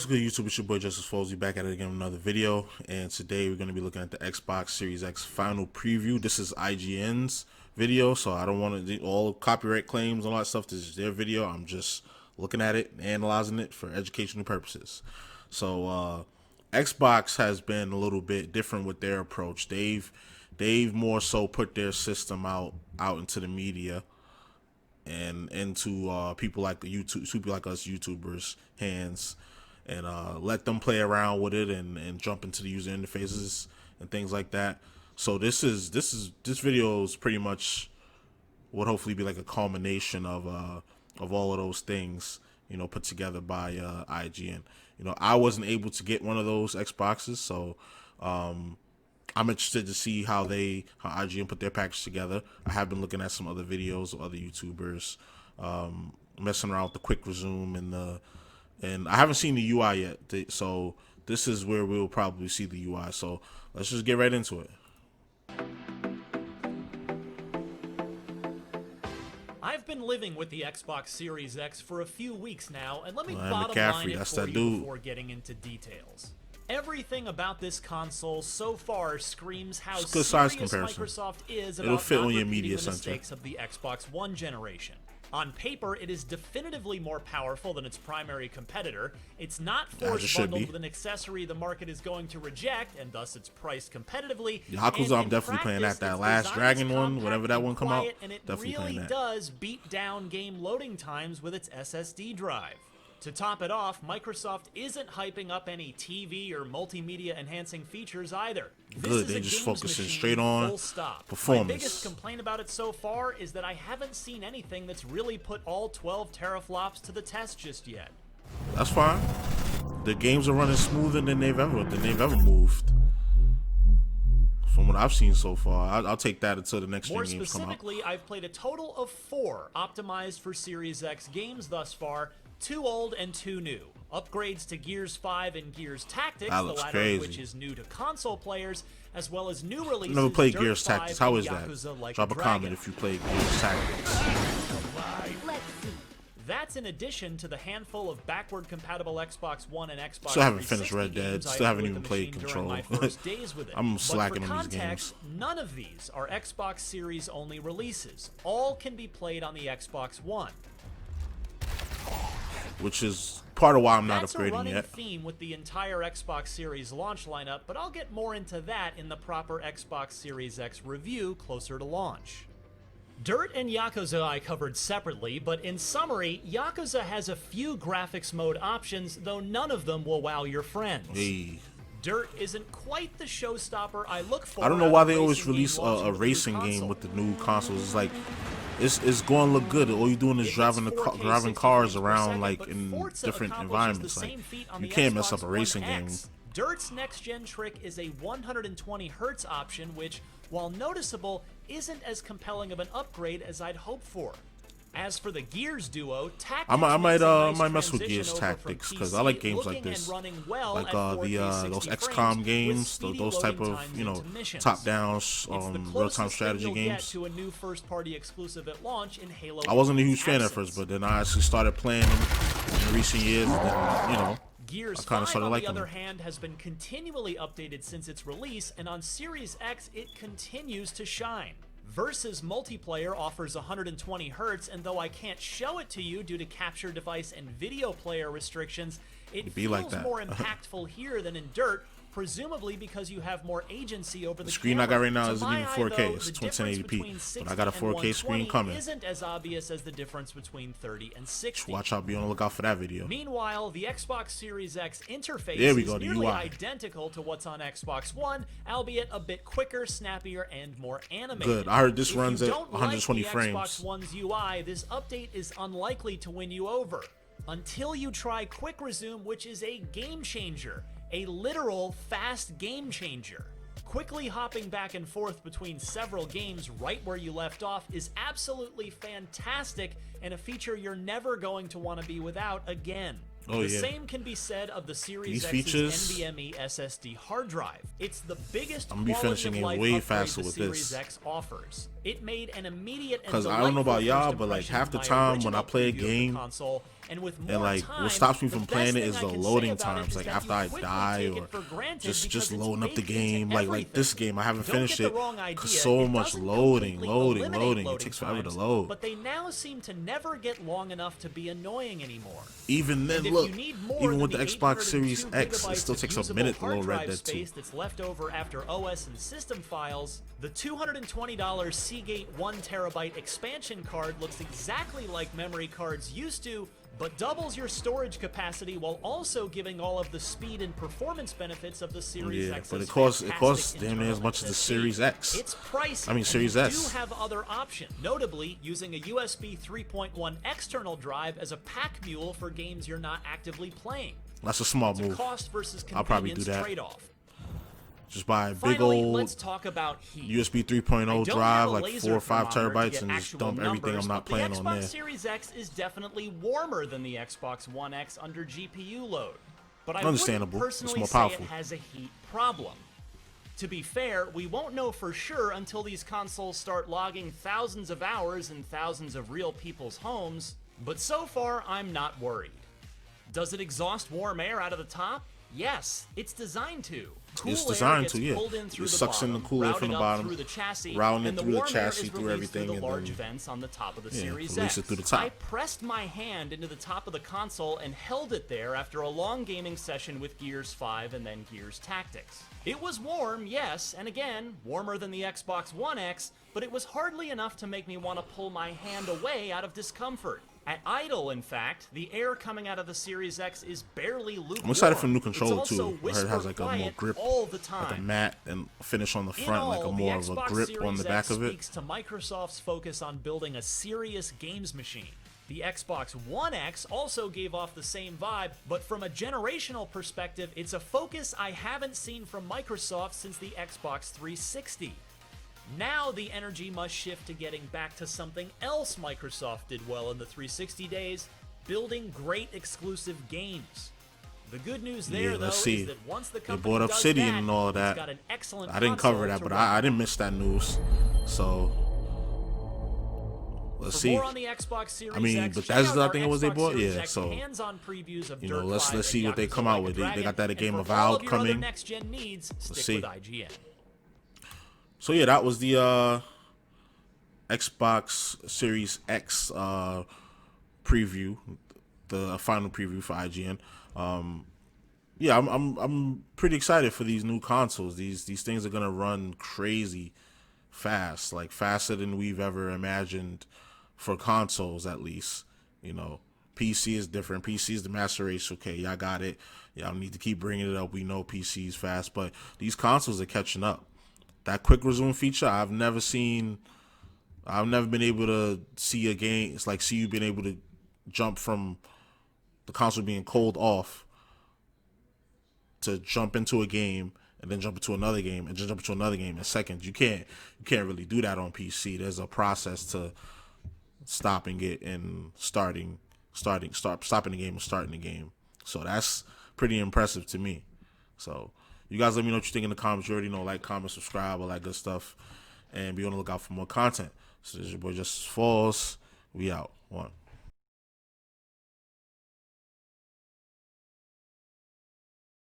What's good, YouTube? It's your boy Justice Folsey back at it again with another video, and today we're going to be looking at the Xbox Series X final preview. This is IGN's video, so I don't want to do all copyright claims and all that stuff. This is their video. I'm just looking at it, analyzing it for educational purposes. So Xbox has been a little bit different with their approach. They've more so put their system out into the media and into people like us YouTubers hands, and let them play around with it and jump into the user interfaces and things like that. So this video is pretty much what hopefully be like a culmination of all of those things, you know, put together by IGN. You know, I wasn't able to get one of those Xboxes, so I'm interested to see how IGN put their package together. I have been looking at some other videos of other YouTubers messing around with the quick resume and I haven't seen the UI yet. So this is where we'll probably see the UI. So let's just get right into it. I've been living with the Xbox Series X for a few weeks now, and let me bottom line it for you before getting into details. Everything about this console so far screams how serious Microsoft is about not repeating the mistakes of the Xbox One generation. On paper, it is definitively more powerful than its primary competitor. It's not force bundled with an accessory the market is going to reject, and thus it's priced competitively. Yakuza, I'm definitely playing that last Dragon one, whatever that one come out. And it really does beat down game loading times with its SSD drive. To top it off, Microsoft isn't hyping up any TV or multimedia enhancing features either. Good, they just focusing straight on performance. My biggest complaint about it so far is that I haven't seen anything that's really put all 12 teraflops to the test just yet. That's fine. The games are running smoother than they've ever moved. From what I've seen so far, I'll take that until the next gen games come out. More specifically, I've played a total of 4 optimized for Series X games thus far. 2 old and 2 new. Upgrades to Gears 5 and Gears Tactics, the latter of which is new to console players, as well as new releases. Never played Gears Tactics. How is that? Drop a comment if you played Gears Tactics. That's in addition to the handful of backward-compatible Xbox One and Xbox 360 Still haven't finished Red Dead. Still haven't even played Control. I'm slacking on these games. None of these are Xbox Series-only releases. All can be played on the Xbox One, which is part of why I'm not upgrading yet. That's a running theme with the entire Xbox Series launch lineup, but I'll get more into that in the proper Xbox Series X review closer to launch. Dirt and Yakuza I covered separately, but in summary, Yakuza has a few graphics mode options, though none of them will wow your friends. Hey. Dirt isn't quite the showstopper I look for. I don't know why they always release a racing game with the new consoles. It's like, it's going to look good. All you're doing is driving cars around like in different environments. Like, you can't mess up a racing game. Dirt's next-gen trick is a 120 Hz option, which, while noticeable, isn't as compelling of an upgrade as I'd hoped for. As for the Gears duo, Tactics I might mess with Gears Tactics because I like games like this, like those XCOM games, those type of, you know, top-down real-time strategy games. To a new first-party exclusive at launch in Halo. I wasn't a huge fan at first, but then I actually started playing them in recent years, and then, you know, Gears 5, on the other hand, has been continually updated since its release, and on Series X, it continues to shine. Versus multiplayer offers 120 Hz, and though I can't show it to you due to capture device and video player restrictions, it feels more impactful here than in Dirt, presumably because you have more agency over the screen camera. I got right now isn't even 4K, it's 1080p, but I got a 4K screen coming. Isn't as obvious as the difference between 30 and 60. Watch out, be on the lookout for that video. Meanwhile, the Xbox Series X interface is nearly identical to what's on Xbox One, albeit a bit quicker, snappier, and more animated. Good, I heard this runs at 120 frames. If you don't like the Xbox One's UI, this update is unlikely to win you over. Until you try Quick Resume, which is a game changer. A literal fast game changer. Quickly hopping back and forth between several games right where you left off is absolutely fantastic and a feature you're never going to want to be without again. The same can be said of the Series X's NVMe SSD hard drive. It's the biggest quality of life upgrade the Series X offers. It made an immediate because I don't know about y'all, but like half the time when I play a game, console, and like what stops me from playing it is the loading times. Like after I die or just loading up the game. Like this game, I haven't finished it because so much loading. It takes forever to load. But they now seem to never get long enough to be annoying anymore. Even then, look, even with the Xbox Series X, it still takes a minute to load Red Dead 2. That's left over after OS and system files. The $220 Seagate 1TB expansion card looks exactly like memory cards used to, but doubles your storage capacity while also giving all of the speed and performance benefits of the Series X. But it costs damn near as much as the Series X. It's pricey. I mean, Series S. You do have other options, notably using a USB 3.1 external drive as a pack mule for games you're not actively playing. That's a small move. Cost versus I'll probably do that. Trade-off. Just buy a big old let's talk about heat. USB 3.0 drive, like 4 or 5 terabytes, and just dump everything I'm not playing on there. The Xbox Series X is definitely warmer than the Xbox One X under GPU load, but I wouldn't personally say it has a heat problem. To be fair, we won't know for sure until these consoles start logging thousands of hours in thousands of real people's homes, but so far I'm not worried. Does it exhaust warm air out of the top? Yes, it's designed to. It's designed to, yeah. It sucks in the cool air from the bottom, routing it through the chassis, through everything, and large vents on the top of the Series X. It through the top. I pressed my hand into the top of the console and held it there after a long gaming session with Gears 5 and then Gears Tactics. It was warm, yes, and again, warmer than the Xbox One X, but it was hardly enough to make me want to pull my hand away out of discomfort. At idle, in fact, the air coming out of the Series X is barely lukewarm. I'm excited for the new controller too. I heard it has like a more grip, like a matte and finish on the front, like a more of a grip on the back of it. Speaks to Microsoft's focus on building a serious games machine. The Xbox One X also gave off the same vibe, but from a generational perspective, it's a focus I haven't seen from Microsoft since the Xbox 360. Now the energy must shift to getting back to something else Microsoft did well in the 360 days, building great exclusive games. The good news there, though, is that once the company bought Obsidian and all that. Got an excellent I didn't cover that, but I didn't miss that news. So let's see. More on the Xbox Series I mean, X, Bethesda, I think it was they bought. Yeah, so hands-on previews of let's see what they come out with. They got that a game of Valve coming. Next-gen needs, let's stick see. With IGN. So yeah, that was the Xbox Series X preview, the final preview for IGN. Yeah, I'm pretty excited for these new consoles. These things are gonna run crazy fast, like faster than we've ever imagined for consoles, at least. You know, PC is different. PC is the master race. Okay, y'all got it. Y'all need to keep bringing it up. We know PC is fast, but these consoles are catching up. That quick resume feature, I've never been able to see a game. It's like see you being able to jump from the console being cold off to jump into a game and then jump into another game and just jump into another game in seconds. You can't really do that on PC. There's a process to stopping it and stopping the game and starting the game. So that's pretty impressive to me. So you guys let me know what you think in the comments. You already know, like, comment, subscribe, all that good stuff. And be on the lookout for more content. So this is your boy Justice Falls. We out. One.